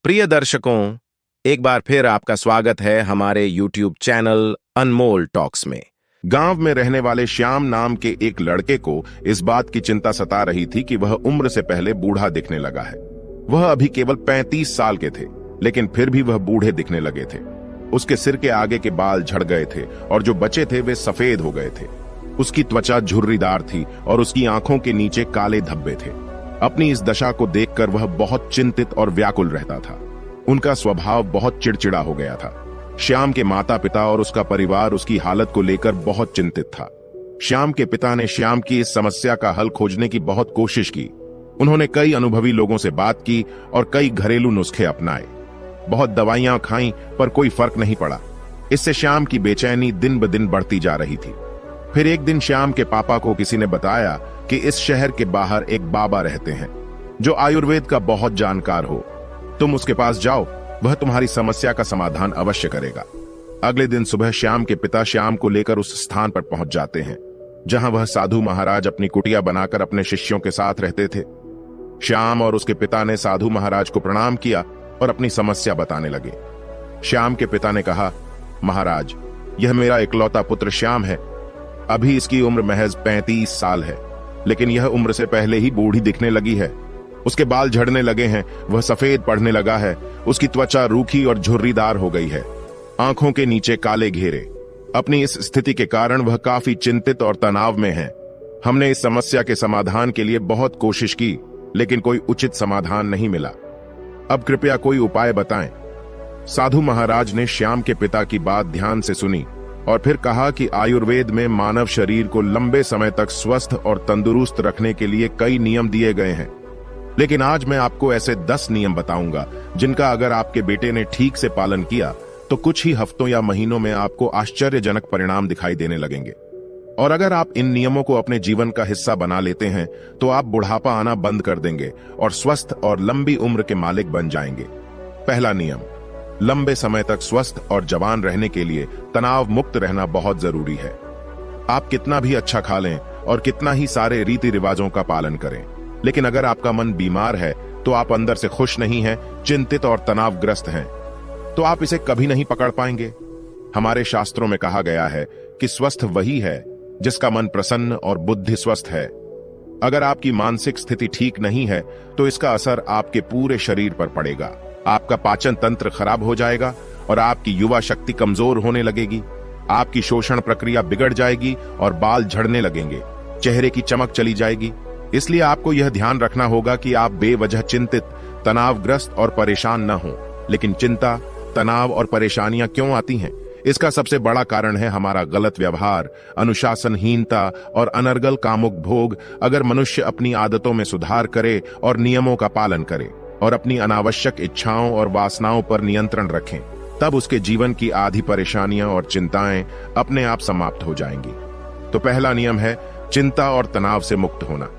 प्रिय दर्शकों, एक बार फिर आपका स्वागत है हमारे YouTube चैनल अनमोल टॉक्स में। गांव में रहने वाले श्याम नाम के एक लड़के को इस बात की चिंता सता रही थी कि वह उम्र से पहले बूढ़ा दिखने लगा है। वह अभी केवल 35 साल के थे, लेकिन फिर भी वह बूढ़े दिखने लगे थे। उसके सिर के आगे के बाल झड़ गए थे और जो बचे थे वे सफेद हो गए थे। उसकी त्वचा झुर्रीदार थी और उसकी आंखों के नीचे काले धब्बे थे। अपनी इस दशा को देखकर वह बहुत चिंतित और व्याकुल रहता था। उनका स्वभाव बहुत चिड़चिड़ा हो गया था। श्याम के माता पिता और उसका परिवार उसकी हालत को लेकर बहुत चिंतित था। श्याम के पिता ने श्याम की इस समस्या का हल खोजने की बहुत कोशिश की। उन्होंने कई अनुभवी लोगों से बात की और कई घरेलू नुस्खे अपनाए। बहुत दवाइयां खाईं पर कोई फर्क नहीं पड़ा। इससे श्याम की बेचैनी दिन ब दिन बढ़ती जा रही थी। फिर एक दिन श्याम के पापा को किसी ने बताया कि इस शहर के बाहर एक बाबा रहते हैं जो आयुर्वेद का बहुत जानकार हो। तुम उसके पास जाओ, वह तुम्हारी समस्या का समाधान अवश्य करेगा। अगले दिन सुबह श्याम के पिता श्याम को लेकर उस स्थान पर पहुंच जाते हैं जहां वह साधु महाराज अपनी कुटिया बनाकर अपने शिष्यों के साथ रहते थे। श्याम और उसके पिता ने साधु महाराज को प्रणाम किया और अपनी समस्या बताने लगे। श्याम के पिता ने कहा, महाराज, यह मेरा इकलौता पुत्र श्याम है। अभी इसकी उम्र महज 35 साल है, लेकिन यह उम्र से पहले ही बूढ़ी दिखने लगी है। उसके बाल झड़ने लगे हैं, वह सफेद पड़ने लगा है, उसकी त्वचा रूखी और झुर्रीदार हो गई है, आंखों के नीचे काले घेरे। अपनी इस स्थिति के कारण वह काफी चिंतित और तनाव में है। हमने इस समस्या के समाधान के लिए बहुत कोशिश की, लेकिन कोई उचित समाधान नहीं मिला। अब कृपया कोई उपाय बताएं। साधु महाराज ने श्याम के पिता की बात ध्यान से सुनी और फिर कहा कि आयुर्वेद में मानव शरीर को लंबे समय तक स्वस्थ और तंदुरुस्त रखने के लिए कई नियम दिए गए हैं, लेकिन आज मैं आपको ऐसे 10 नियम बताऊंगा जिनका अगर आपके बेटे ने ठीक से पालन किया तो कुछ ही हफ्तों या महीनों में आपको आश्चर्यजनक परिणाम दिखाई देने लगेंगे। और अगर आप इन नियमों को अपने जीवन का हिस्सा बना लेते हैं तो आप बुढ़ापा आना बंद कर देंगे और स्वस्थ और लंबी उम्र के मालिक बन जाएंगे। पहला नियम, लंबे समय तक स्वस्थ और जवान रहने के लिए तनाव मुक्त रहना बहुत जरूरी है। आप कितना भी अच्छा खा लें और कितना ही सारे रीति रिवाजों का पालन करें, लेकिन अगर आपका मन बीमार है तो आप अंदर से खुश नहीं हैं, चिंतित और तनावग्रस्त हैं, तो आप इसे कभी नहीं पकड़ पाएंगे। हमारे शास्त्रों में कहा गया है कि स्वस्थ वही है जिसका मन प्रसन्न और बुद्धि स्वस्थ है। अगर आपकी मानसिक स्थिति ठीक नहीं है तो इसका असर आपके पूरे शरीर पर पड़ेगा। आपका पाचन तंत्र खराब हो जाएगा और आपकी युवा शक्ति कमजोर होने लगेगी। आपकी शोषण प्रक्रिया बिगड़ जाएगी और बाल झड़ने लगेंगे, चेहरे की चमक चली जाएगी। इसलिए आपको यह ध्यान रखना होगा कि आप बेवजह चिंतित, तनावग्रस्त और परेशान न हो। लेकिन चिंता, तनाव और परेशानियां क्यों आती हैं? इसका सबसे बड़ा कारण है हमारा गलत व्यवहार, अनुशासनहीनता और अनर्गल कामुक भोग। अगर मनुष्य अपनी आदतों में सुधार करे और नियमों का पालन करे और अपनी अनावश्यक इच्छाओं और वासनाओं पर नियंत्रण रखें, तब उसके जीवन की आधी परेशानियां और चिंताएं अपने आप समाप्त हो जाएंगी। तो पहला नियम है चिंता और तनाव से मुक्त होना।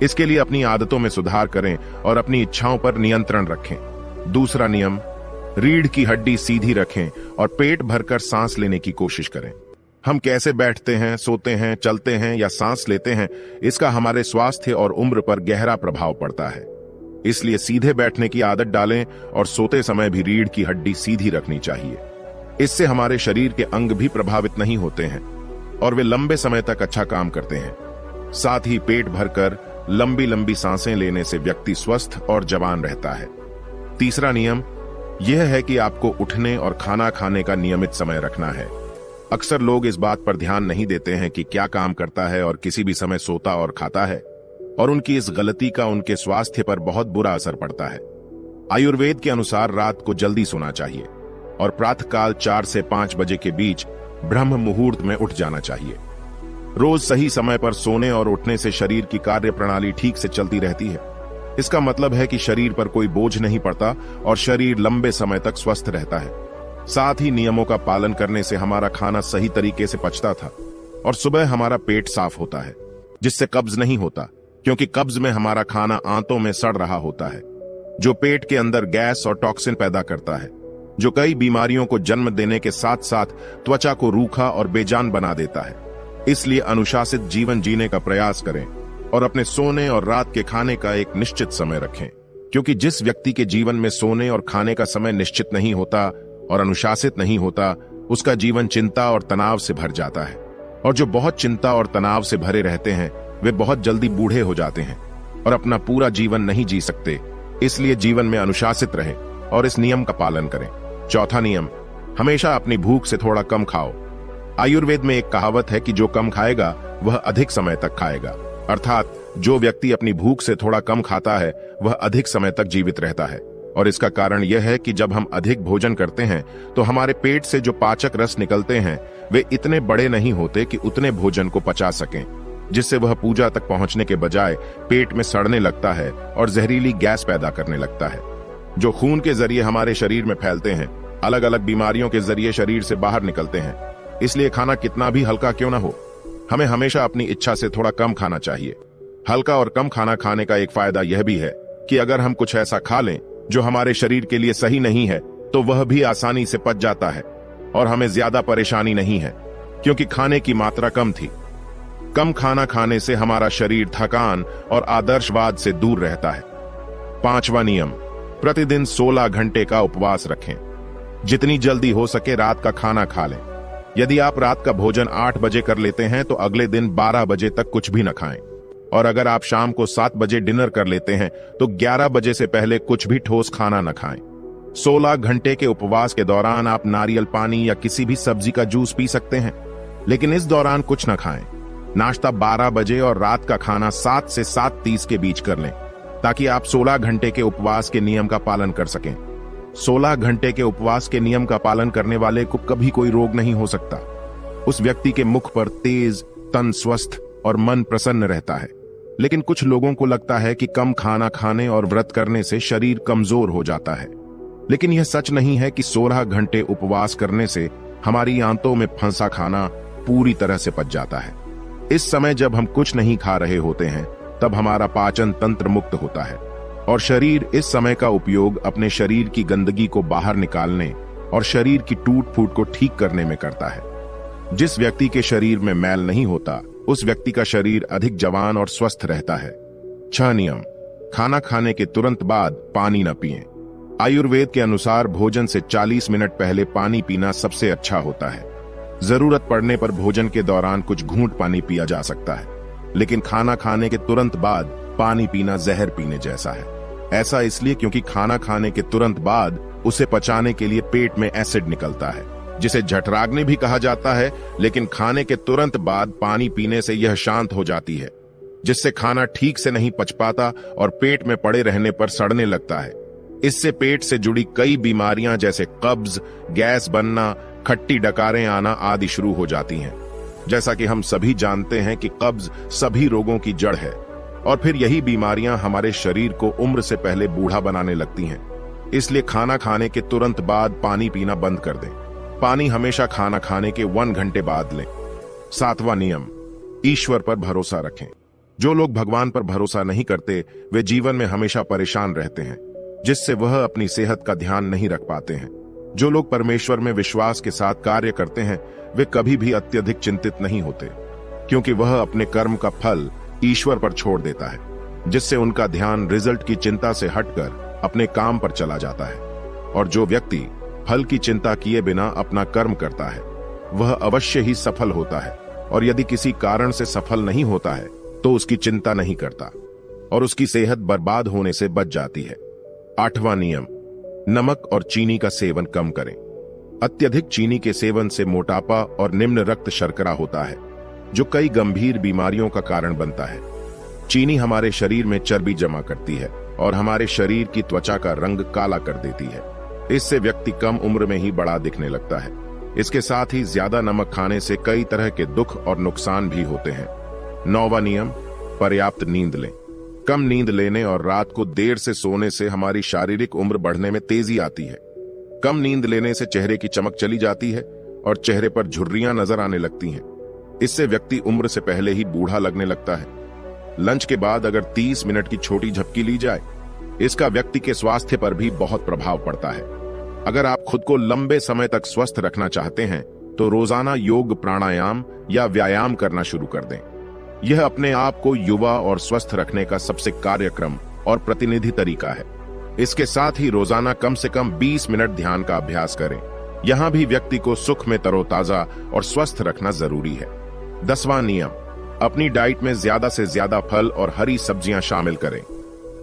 इसके लिए अपनी आदतों में सुधार करें और अपनी इच्छाओं पर नियंत्रण रखें। दूसरा नियम, रीढ़ की हड्डी सीधी रखें और पेट भरकर सांस लेने की कोशिश करें। हम कैसे बैठते हैं, सोते हैं, चलते हैं या सांस लेते हैं, इसका हमारे स्वास्थ्य और उम्र पर गहरा प्रभाव पड़ता है। इसलिए सीधे बैठने की आदत डालें और सोते समय भी रीढ़ की हड्डी सीधी रखनी चाहिए। इससे हमारे शरीर के अंग भी प्रभावित नहीं होते हैं और वे लंबे समय तक अच्छा काम करते हैं। साथ ही पेट भरकर लंबी लंबी सांसें लेने से व्यक्ति स्वस्थ और जवान रहता है। तीसरा नियम यह है कि आपको उठने और खाना खाने का नियमित समय रखना है। अक्सर लोग इस बात पर ध्यान नहीं देते हैं कि क्या काम करता है और किसी भी समय सोता और खाता है, और उनकी इस गलती का उनके स्वास्थ्य पर बहुत बुरा असर पड़ता है। आयुर्वेद के अनुसार रात को जल्दी सोना चाहिए और प्रातःकाल 4 से 5 बजे के बीच ब्रह्म मुहूर्त में उठ जाना चाहिए। रोज सही समय पर सोने और उठने से शरीर की कार्य प्रणाली ठीक से चलती रहती है। इसका मतलब है कि शरीर पर कोई बोझ नहीं पड़ता और शरीर लंबे समय तक स्वस्थ रहता है। साथ ही नियमों का पालन करने से हमारा खाना सही तरीके से पचता था और सुबह हमारा पेट साफ होता है, जिससे कब्ज नहीं होता, क्योंकि कब्ज में हमारा खाना आंतों में सड़ रहा होता है, जो पेट के अंदर गैस और टॉक्सिन पैदा करता है, जो कई बीमारियों को जन्म देने के साथ साथ त्वचा को रूखा और बेजान बना देता है। इसलिए अनुशासित जीवन जीने का प्रयास करें और अपने सोने और रात के खाने का एक निश्चित समय रखें, क्योंकि जिस व्यक्ति के जीवन में सोने और खाने का समय निश्चित नहीं होता और अनुशासित नहीं होता, उसका जीवन चिंता और तनाव से भर जाता है। और जो बहुत चिंता और तनाव से भरे रहते हैं, वे बहुत जल्दी बूढ़े हो जाते हैं और अपना पूरा जीवन नहीं जी सकते। इसलिए जीवन में अनुशासित रहें और इस नियम का पालन करें। चौथा नियम, हमेशा अपनी भूख से थोड़ा कम खाओ। आयुर्वेद में एक कहावत है कि जो कम खाएगा वह अधिक समय तक खाएगा, अर्थात जो व्यक्ति अपनी भूख से थोड़ा कम खाता है वह अधिक समय तक जीवित रहता है। और इसका कारण यह है कि जब हम अधिक भोजन करते हैं तो हमारे पेट से जो पाचक रस निकलते हैं वे इतने बड़े नहीं होते कि उतने भोजन को पचा सकें, जिससे वह पूजा तक पहुंचने के बजाय पेट में सड़ने लगता है और जहरीली गैस पैदा करने लगता है, जो खून के जरिए हमारे शरीर में फैलते हैं, अलग अलग बीमारियों के जरिए शरीर से बाहर निकलते हैं। इसलिए खाना कितना भी हल्का क्यों ना हो, हमें हमेशा अपनी इच्छा से थोड़ा कम खाना चाहिए। हल्का और कम खाना खाने का एक फायदा यह भी है कि अगर हम कुछ ऐसा खा लें जो हमारे शरीर के लिए सही नहीं है तो वह भी आसानी से पच जाता है और हमें ज्यादा परेशानी नहीं है, क्योंकि खाने की मात्रा कम थी। कम खाना खाने से हमारा शरीर थकान और आदर्शवाद से दूर रहता है। पांचवा नियम, प्रतिदिन 16 घंटे का उपवास रखें। जितनी जल्दी हो सके रात का खाना खा लें। यदि आप रात का भोजन 8 बजे कर लेते हैं तो अगले दिन 12 बजे तक कुछ भी न खाएं। और अगर आप शाम को 7 बजे डिनर कर लेते हैं तो 11 बजे से पहले कुछ भी ठोस खाना न खाएं। 16 घंटे के उपवास के दौरान आप नारियल पानी या किसी भी सब्जी का जूस पी सकते हैं, लेकिन इस दौरान कुछ न खाएं। नाश्ता 12 बजे और रात का खाना 7 से 7:30 के बीच कर लें, ताकि आप 16 घंटे के उपवास के नियम का पालन कर सकें। 16 घंटे के उपवास के नियम का पालन करने वाले को कभी कोई रोग नहीं हो सकता। उस व्यक्ति के मुख पर तेज, तन स्वस्थ और मन प्रसन्न रहता है। लेकिन कुछ लोगों को लगता है कि कम खाना खाने और व्रत करने से शरीर कमजोर हो जाता है, लेकिन यह सच नहीं है कि 16 घंटे उपवास करने से हमारी आंतों में फंसा खाना पूरी तरह से पच जाता है। इस समय जब हम कुछ नहीं खा रहे होते हैं तब हमारा पाचन तंत्र मुक्त होता है और शरीर इस समय का उपयोग अपने शरीर की गंदगी को बाहर निकालने और शरीर की टूट फूट को ठीक करने में करता है। जिस व्यक्ति के शरीर में मैल नहीं होता उस व्यक्ति का शरीर अधिक जवान और स्वस्थ रहता है। 6 नियम, खाना खाने के तुरंत बाद पानी न पिएं। आयुर्वेद के अनुसार भोजन से 40 मिनट पहले पानी पीना सबसे अच्छा होता है। जरूरत पड़ने पर भोजन के दौरान कुछ घूंट पानी पिया जा सकता है, लेकिन खाना खाने के तुरंत बाद पानी पीना जहर पीने जैसा है। ऐसा इसलिए क्योंकि खाना खाने के तुरंत बाद उसे पचाने के लिए पेट में एसिड निकलता है, जिसे जठराग्नि भी कहा जाता है, लेकिन खाने के तुरंत बाद पानी पीने से यह शांत हो जाती है, जिससे खाना ठीक से नहीं पच पाता और पेट में पड़े रहने पर सड़ने लगता है। इससे पेट से जुड़ी कई बीमारियां जैसे कब्ज, गैस बनना, खट्टी डकारें आना आदि शुरू हो जाती हैं। जैसा कि हम सभी जानते हैं कि कब्ज सभी रोगों की जड़ है और फिर यही बीमारियां हमारे शरीर को उम्र से पहले बूढ़ा बनाने लगती हैं। इसलिए खाना खाने के तुरंत बाद पानी पीना बंद कर दें। पानी हमेशा खाना खाने के 1 घंटे बाद लें। 7वां नियम, ईश्वर पर भरोसा रखें। जो लोग भगवान पर भरोसा नहीं करते वे जीवन में हमेशा परेशान रहते हैं, जिससे वह अपनी सेहत का ध्यान नहीं रख पाते हैं। जो लोग परमेश्वर में विश्वास के साथ कार्य करते हैं वे कभी भी अत्यधिक चिंतित नहीं होते, क्योंकि वह अपने कर्म का फल ईश्वर पर छोड़ देता है, जिससे उनका ध्यान रिजल्ट की चिंता से हटकर अपने काम पर चला जाता है। और जो व्यक्ति फल की चिंता किए बिना अपना कर्म करता है वह अवश्य ही सफल होता है, और यदि किसी कारण से सफल नहीं होता है तो उसकी चिंता नहीं करता और उसकी सेहत बर्बाद होने से बच जाती है। 8वां नियम, नमक और चीनी का सेवन कम करें। अत्यधिक चीनी के सेवन से मोटापा और निम्न रक्त शर्करा होता है, जो कई गंभीर बीमारियों का कारण बनता है। चीनी हमारे शरीर में चर्बी जमा करती है और हमारे शरीर की त्वचा का रंग काला कर देती है। इससे व्यक्ति कम उम्र में ही बड़ा दिखने लगता है। इसके साथ ही ज्यादा नमक खाने से कई तरह के दुख और नुकसान भी होते हैं। 9वां नियम, पर्याप्त नींद लें। कम नींद लेने और रात को देर से सोने से हमारी शारीरिक उम्र बढ़ने में तेजी आती है। कम नींद लेने से चेहरे की चमक चली जाती है और चेहरे पर झुर्रियां नजर आने लगती हैं। इससे व्यक्ति उम्र से पहले ही बूढ़ा लगने लगता है। लंच के बाद अगर 30 मिनट की छोटी झपकी ली जाए, इसका व्यक्ति के स्वास्थ्य पर भी बहुत प्रभाव पड़ता है। अगर आप खुद को लंबे समय तक स्वस्थ रखना चाहते हैं तो रोजाना योग, प्राणायाम या व्यायाम करना शुरू कर दें। यह अपने आप को युवा और स्वस्थ रखने का सबसे कार्यक्रम और प्रतिनिधि तरीका है। इसके साथ ही रोजाना कम से कम 20 मिनट ध्यान का अभ्यास करें। यहाँ भी व्यक्ति को सुख में तरोताजा और स्वस्थ रखना जरूरी है। 10वां नियम, अपनी डाइट में ज्यादा से ज्यादा फल और हरी सब्जियां शामिल करें।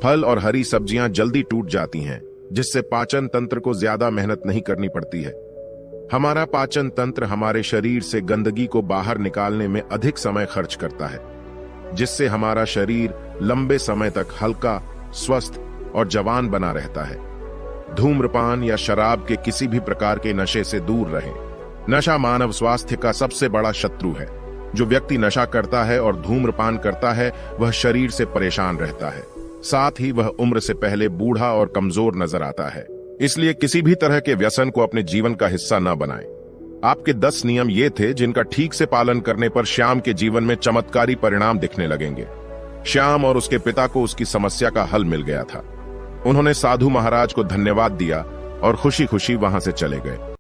फल और हरी सब्जियां जल्दी टूट जाती हैं, जिससे पाचन तंत्र को ज्यादा मेहनत नहीं करनी पड़ती है। हमारा पाचन तंत्र हमारे शरीर से गंदगी को बाहर निकालने में अधिक समय खर्च करता है, जिससे हमारा शरीर लंबे समय तक हल्का, स्वस्थ और जवान बना रहता है। धूम्रपान या शराब के किसी भी प्रकार के नशे से दूर रहें। नशा मानव स्वास्थ्य का सबसे बड़ा शत्रु है। जो व्यक्ति नशा करता है और धूम्रपान करता है, वह शरीर से परेशान रहता है, साथ ही वह उम्र से पहले बूढ़ा और कमजोर नजर आता है। इसलिए किसी भी तरह के व्यसन को अपने जीवन का हिस्सा न बनाएं। आपके 10 नियम ये थे जिनका ठीक से पालन करने पर श्याम के जीवन में चमत्कारी परिणाम दिखने लगेंगे। श्याम और उसके पिता को उसकी समस्या का हल मिल गया था। उन्होंने साधु महाराज को धन्यवाद दिया और खुशी खुशी वहां से चले गए।